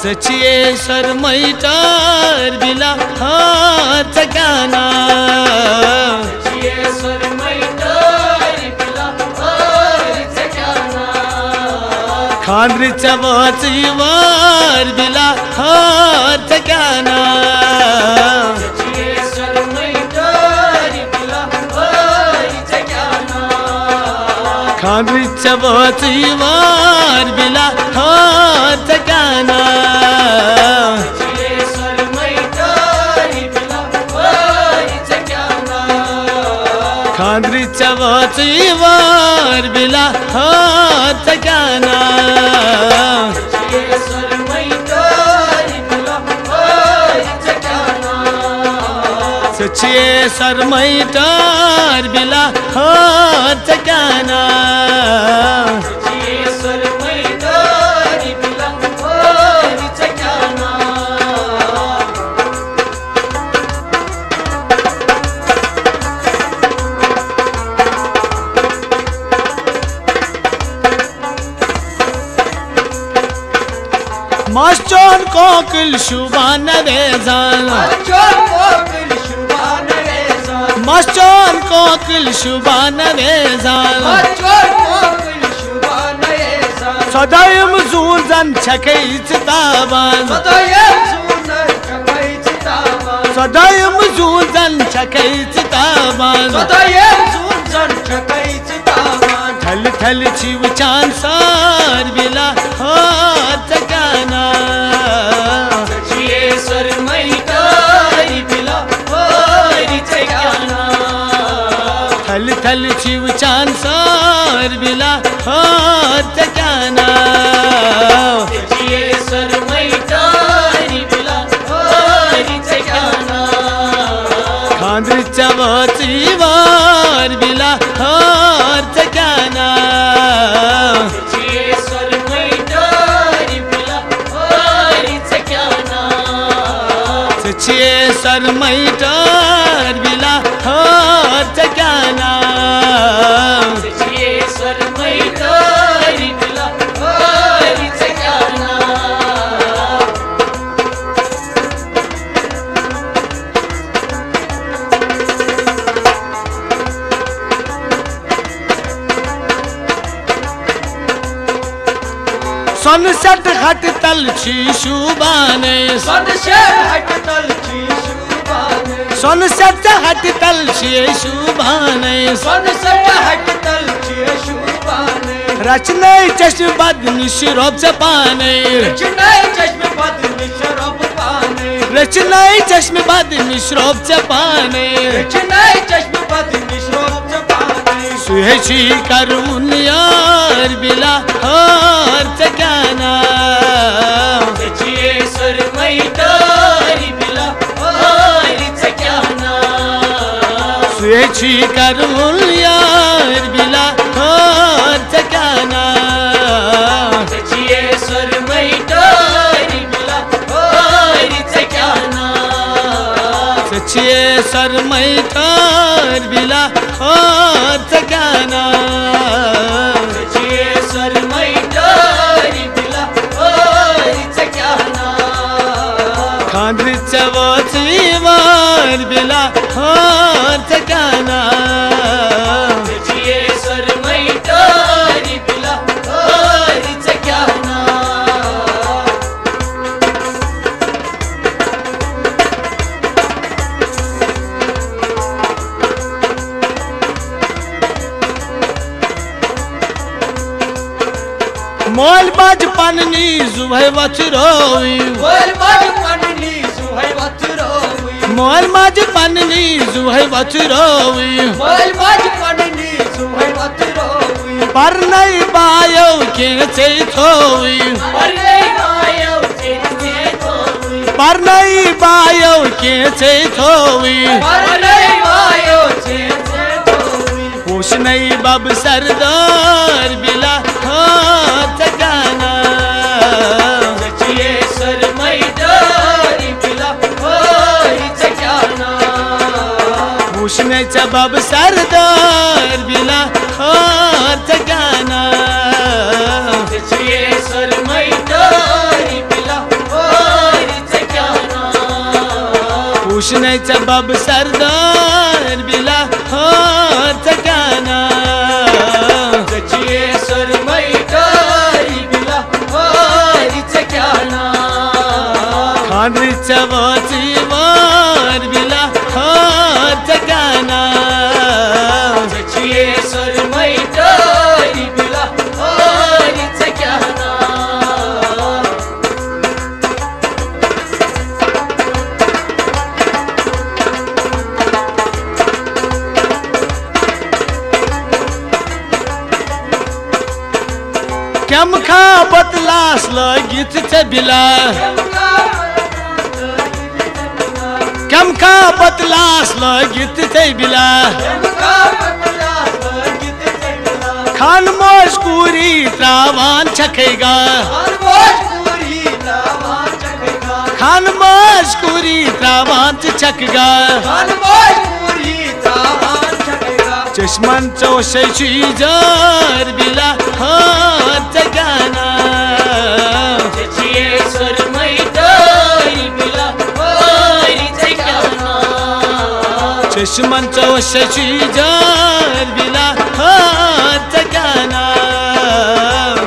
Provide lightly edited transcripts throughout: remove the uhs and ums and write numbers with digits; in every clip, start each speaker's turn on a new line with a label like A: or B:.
A: सचिए शर्मैटर बिला हाथ गाना खांद्री चवाचीवार बिला हाथ गाना खांद्री चवाचीवार बिला हाथ गाना खांद्री चवाचीवार बिला हाथ गाना सचिए शर्मैटर बिला हाथ गाना मास्टर कोकिल शुभान रेजान मास्टर कोकिल शुभान रेजान सदायम जून छकै चिताबान सदायम जून छकै चिताबान थल थल छिव चान सार बिला हाथ गाना थल थल छिव चान सार बिला हाथ गाना खांद्री चवाचीवार बिला हाथ गाना सचिए शर्मैटर बिला हाथ गाना सनसेट हट तल छी शुभाने सनसेट हट तल छी शुभाने रचने चश्म बद निशरोब चपाने रचने चश्म बद निशरोब चपाने सुहेची करून यार बिला हाथ गाना सुहेची करून यार बिला हाथ गाना सचिए शर्मैटर बिला हाथ गाना खांद्री चवाचीवार बिला हाथ गाना मोल बाज पन्नी जुहै वचरोई मोल बाज पन्नी जुहै वचरोई पर नहीं बायो के से थोई पर नहीं बायो के से थोई होश नहीं बब सरदार बिला हाथ गाना होश नहीं बब सरदार बिला हाथ गाना
B: सचिए शर्मैटर बिला
A: वुशने च बब सरदार बिला हो चकाना
B: जचिए सरमैटारी बिला हो चकाना
A: खांद्री च वाची वार बिला हो चकाना
B: जचिए सरमैटारी बिला हो चकाना
A: कम खा बतलास लगित च बिला कम खा बतलास लगित च बिला खान मोश कुरी त्रावान छखेगा खान मोश कुरी त्रावान छखेगा चश्मन चौशे जार बिला हो चकाना
B: जचिए सरमैटारी बिला हो चकाना
A: चश्मन चौशे जार बिला हो चकाना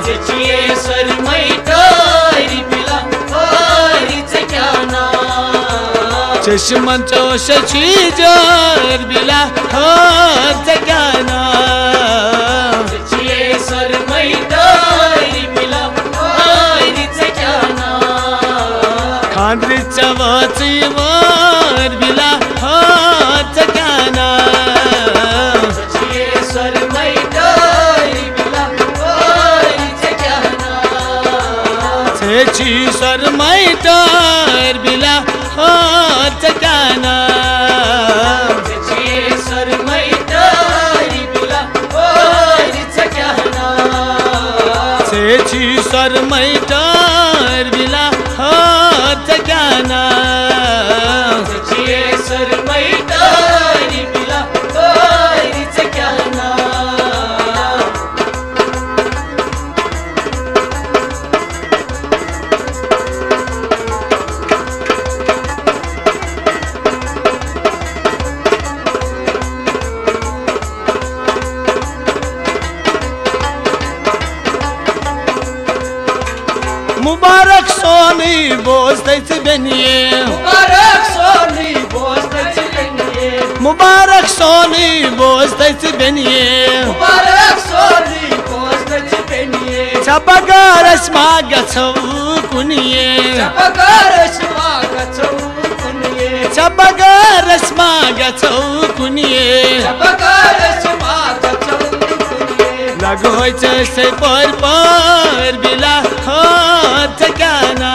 B: जचिए सरमैटारी बिला हो चकाना
A: चश्मन चौशे जार बिला हो चकाना
B: जचिए सरमैटारी बिला हो चकाना
A: खांद्री चवाची वार बिला हो चकाना
B: जचिए सरमैटारी बिला हो चकाना
A: छेची सरमैटार बिला हो चकाना
B: जचिए सरमैटारी बिला हो चकाना
A: छेची सरमैटार बिला हो चकाना
B: जचिए सरमैटारी बिला हो चकाना
A: मुबारक सोनी बोझ बनिए
B: मुबारक सोनी बोझ बनिए
A: मुबारक सोनी बोझ बनिए
B: मुबारक सोनी बोझ बनिए
A: छपगारस मा गछौ कुनिए
B: छपगारस मा गछौ कुनिए
A: छपगारस मा गछौ कुनिए
B: छपगारस मा गछौ कुनिए
A: लगो से पर बिला हो चकाना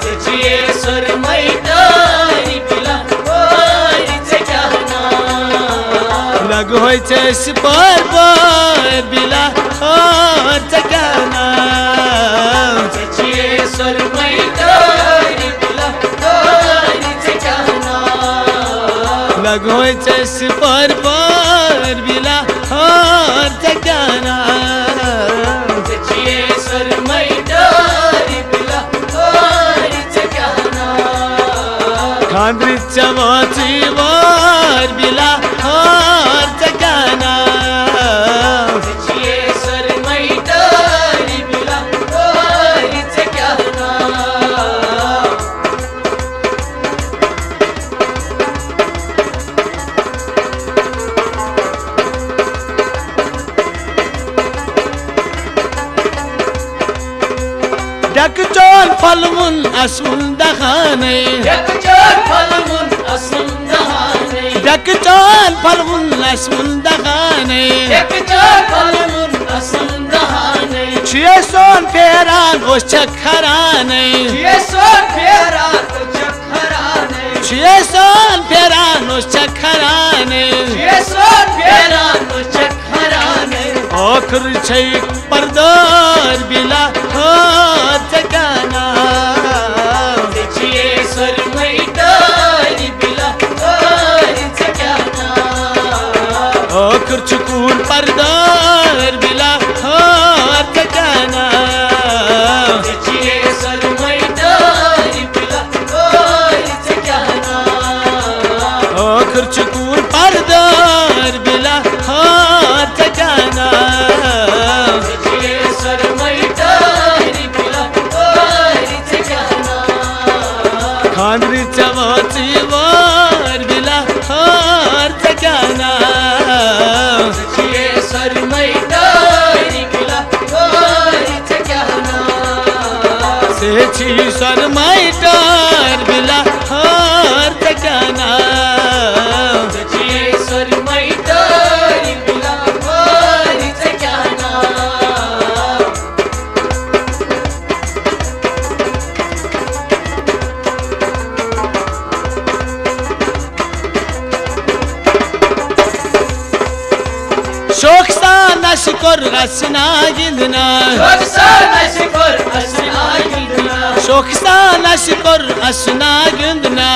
B: जचिए सरमैटारी बिला हो चकाना
A: लगो से पर बिला हो चकाना
B: जचिए सरमैटारी बिला हो चकाना
A: लगो से पर बिला हो चकाना
B: जचिए सरमैटारी बिला हो चकाना
A: खांद्री चवाची वार बिला हो चकाना
B: जचिए सरमैटारी बिला हो चकाना
A: डक चोल फलमुन असूल दखाने
B: डक चोल फलमुन असूल दखाने
A: डक चोल फलमुन असूल दखाने
B: डक चोल फलमुन असूल दखाने
A: छे सोन फेरान ओ चखराने
B: छे सोन फेरान ओ चखराने
A: छे सोन फेरान ओ चखराने
B: छे सोन फेरान ओ चखराने
A: आखिर छै परदार बिला हो चकाना
B: जचिए सरमैटारी बिला हो चकाना
A: आखिर चुकून परदार बिला हो चकाना
B: जचिए सरमैटारी बिला हो चकाना
A: खांद्री चवची वर बिला हर क्या
B: ये सरमई डारी बिला होरी क्या
A: सेची सरमई डार बिला हर क्या
B: ये सरमई डारी बिला होरी क्या
A: शोकसा नशकोर असना गिंदना शोकसा नशकोर असना गिंदना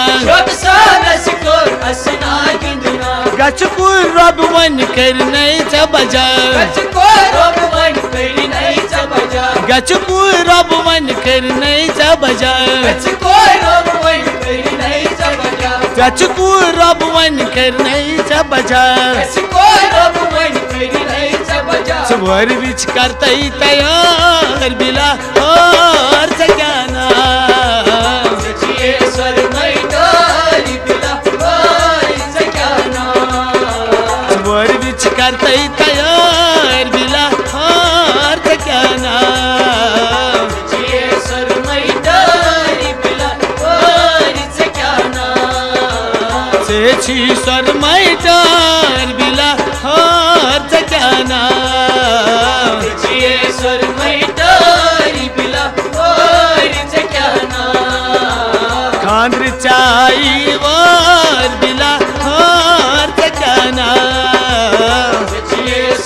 A: गचपुर रब वन कर नहीं बजा गचपुर रब वन कर नहीं बजा गचपुर रब वन कर नहीं बजा वर बिच करते तैयार बिला और जगाना वर बिच करते तैयार बिला और जगाना सेची सरमई डार बिला और जगाना खांद्र चाई वर बिला हर जगाना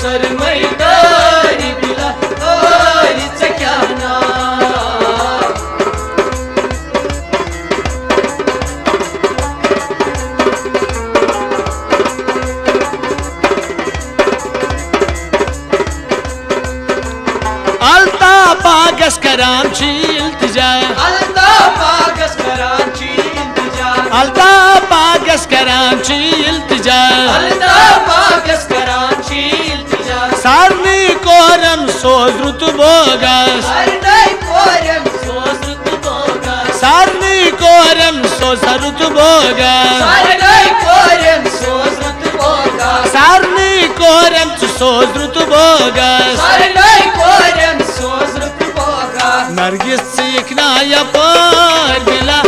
B: सरमई डारी बिला होरी क्या
A: अलता बागस करांची इल्तिजा
B: अलता बागस करांची इल्तिजा
A: अलता बागस करांची इल्तिजा
B: अलता बागस करांची इल्तिजा
A: सारनी कोरम सोजृत बोगस
B: सारनी कोरम सोजृत बोगस
A: सारनी कोरम सोजृत बोगस
B: सारनी कोरम सोजृत बोगस
A: सारनी कोरम सोजृत बोगस
B: सारनी कोरम सोजृत बोगस
A: नरगिस सीखना या पर बिला